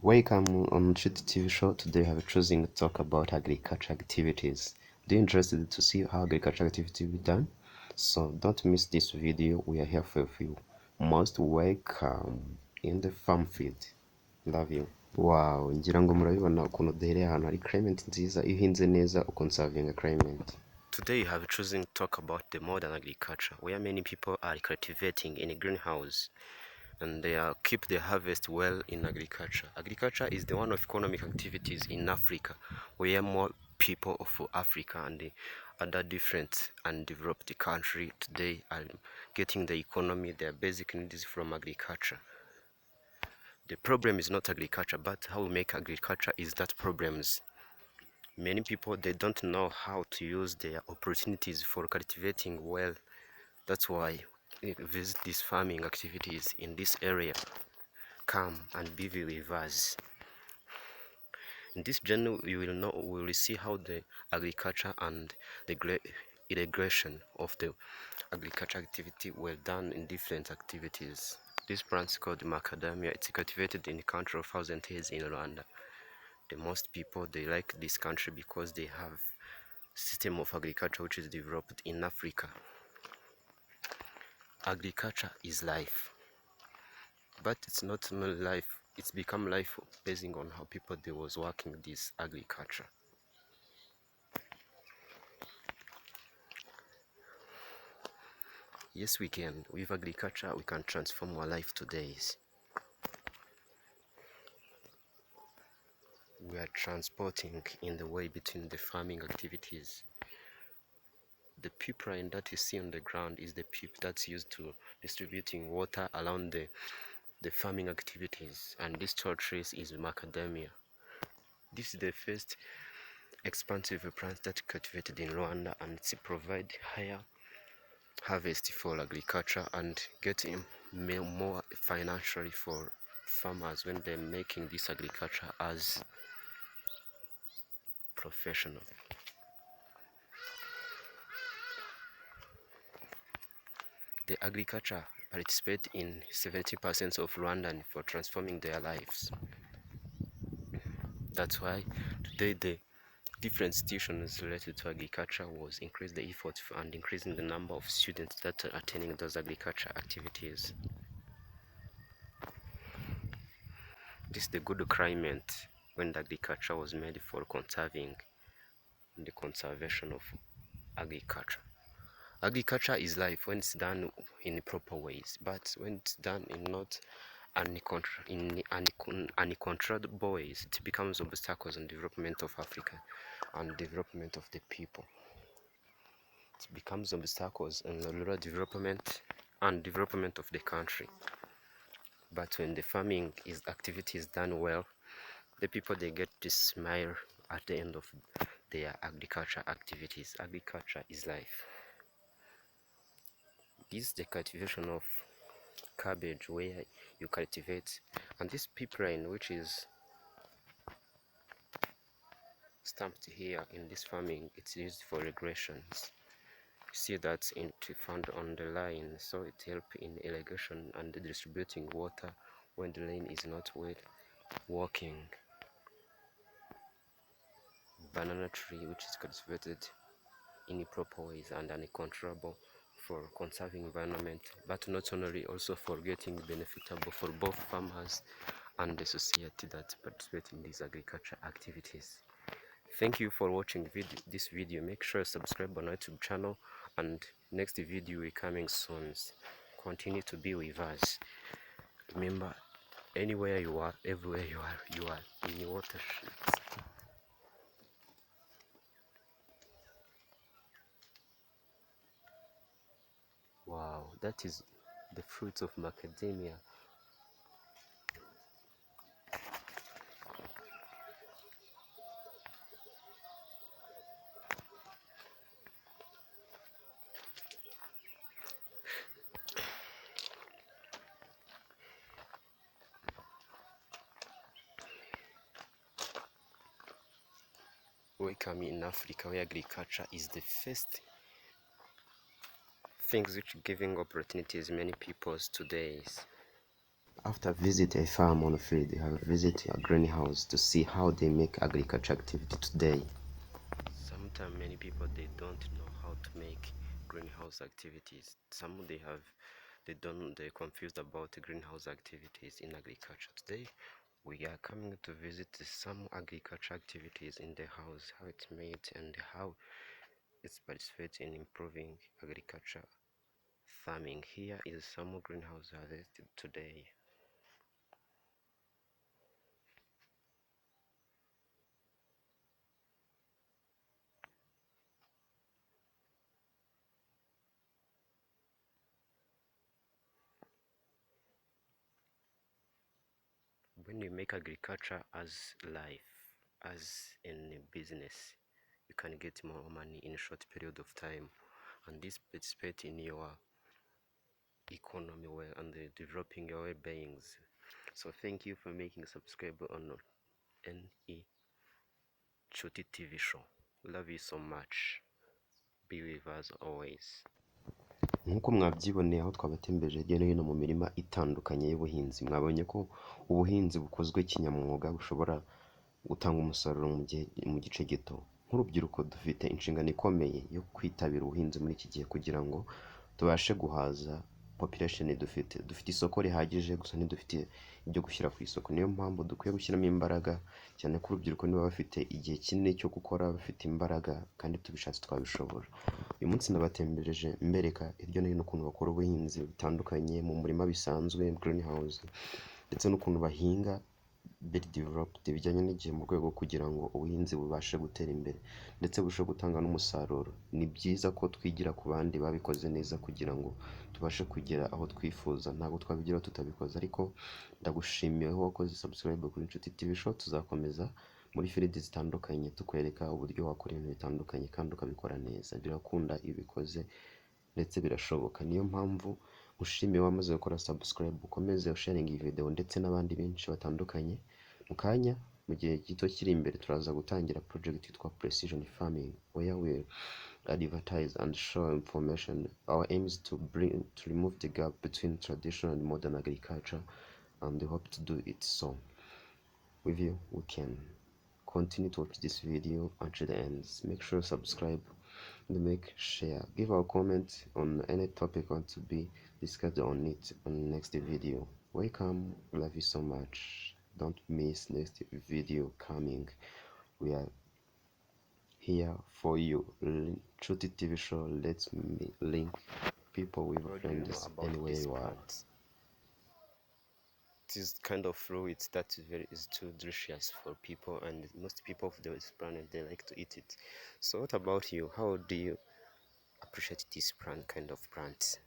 Welcome on Chit TV show. Today I have chosen to talk about agriculture activities. Do you interested to see how agriculture activity be done? So don't miss this video. We are here for you. Most welcome in the farm field. Love you. Wow, ngira ngo murabibona ukuntu duhereye ahantu hari climate nziza, iyo uhinze neza ukonservinga climate. Today I have chosen to talk about the modern agriculture, where many people are cultivating in a greenhouse and they keep their harvest well in agriculture. Agriculture is the one of economic activities in Africa, where more people of Africa and the other different and developed country today are getting the economy, their basic needs from agriculture. The problem is not agriculture, but how we make agriculture is that problems. Many people, they don't know how to use their opportunities for cultivating well. That's why visit these farming activities in this area. Come and be with us. In this journey, we will see how the agriculture and the irrigation of the agriculture activity were done in different activities. This plant is called macadamia. It's cultivated in the country of Thousand Hills in Rwanda. The most people, they like this country because they have system of agriculture which is developed in Africa. Agriculture is life, but it's not only life, it's become life basing on how people they was working this agriculture. Yes, we can. With agriculture we can transform our life today. We are transporting in the way between the farming activities. The pipeline that you see on the ground is the pipe that's used to distributing water around the farming activities, and this tall trees is macadamia. This is the first expansive plant that cultivated in Rwanda, and it provide higher harvest for agriculture and getting more financially for farmers when they're making this agriculture as professional. The agriculture participate in 70% of Rwandan for transforming their lives. That's why today the different institutions related to agriculture was increase the effort and increasing the number of students that are attending those agriculture activities. This is the good climate when the agriculture was made for conserving the conservation of agriculture. Agriculture is life when it's done in proper ways, but when it's done in not uncontrollable ways, it becomes obstacles in development of Africa and development of the people. It becomes obstacles in the rural development and development of the country. But when the farming activity is done well, the people they get to smile at the end of their agriculture activities. Agriculture is life. This is the cultivation of cabbage where you cultivate, and this pipeline which is stamped here in this farming, it's used for regressions. You see that's found on the line, so it helps in irrigation and distributing water when the line is not well working. Banana tree which is cultivated in proper ways and uncontrollable for conserving environment, but not only, also for getting benefitable for both farmers and the society that participate in these agriculture activities. Thank you for watching this video. Make sure to subscribe on our YouTube channel, and next video will coming soon. Continue to be with us. Remember, anywhere you are, everywhere you are in your watersheds. Wow, that is the fruits of macadamia. Welcome in Africa, where agriculture is the first things which giving opportunities many peoples today. After visit a farm on a field, you have visit a greenhouse to see how they make agriculture activity today. Sometimes many people they don't know how to make greenhouse activities. Some they're confused about the greenhouse activities in agriculture. Today we are coming to visit some agriculture activities in the house, how it's made and how it's participates in improving agriculture farming. Here is some greenhouse harvested today. When you make agriculture as life, as in a business, you can get more money in a short period of time, and this participate in your economy well and developing your well-beings. So thank you for making a subscribe on NE Chuti TV show. Love you so much. Be with us always. Nk'uko mwabyiboneye aho twabatembeje hirya no hino mu mirima itandukanye y'ubuhinzi, mwabonye ko ubuhinzi bukozwe kinyamwuga bushobora gutanga umusaruro mu gice gito. Nk'urubyiruko dufite inshingano ikomeye yo kwitabira ubuhinzi muri iki gihe kugira ngo tubashe guhaza population dufite isoko rihagije gusa ntidufite ibyo gushyira ku isoko. Niyo mpamvu dukwiye gushyiramo imbaraga cyane ko urubyiruko niba bafite igihe kinini cyo gukora, bafite imbaraga kandi tubishatse twabishobora. Uyu munsi nabatembereje mbereka hirya no hino ukuntu bakora ubuhinzi butandukanye mu murima bisanzwe greenhouse, ndetse n'ukuntu bahinga developed bijyanye n'igihe mu rwego kugira ngo ubuhinzi bubashe gutera imbere ndetse burusheho gutanga n'umusaruro. Ni byiza ko twigira ku bandi babikoze neza kugira ngo tubashe kugera aho twifuza. Ntabwo twabigeraho tutabikoze, ariko ndagushimiye aho wakoze subscribe kuri Inshuti TV show. Tuzakomeza muri field zitandukanye tukwereka uburyo wakora ibintu bitandukanye kandi ukabikora neza. Birakunda ibikoze ndetse birashoboka. Niyo mpamvu ushimiye wamaze gukora subscribe, ukomeze sharing iyi video ndetse n'abandi benshi batandukanye. Mu kanya mu gihe gito kiri imbere turaza gutangira project yitwa precision farming, where we advertise and show information. Our aim is to remove the gap between traditional and modern agriculture, and we hope to do it so. With you we can continue to watch this video until the end. Make sure to subscribe and make share, give our comment on any topic want to be discussed on it on the next video. Welcome, love you so much. Don't miss next video coming. We are here for you. Chuti TV show lets me link people with friends anywhere you are. It is kind of fruit that is too delicious for people, and most people of this planet they like to eat it. So what about you? How do you appreciate this kind of plant?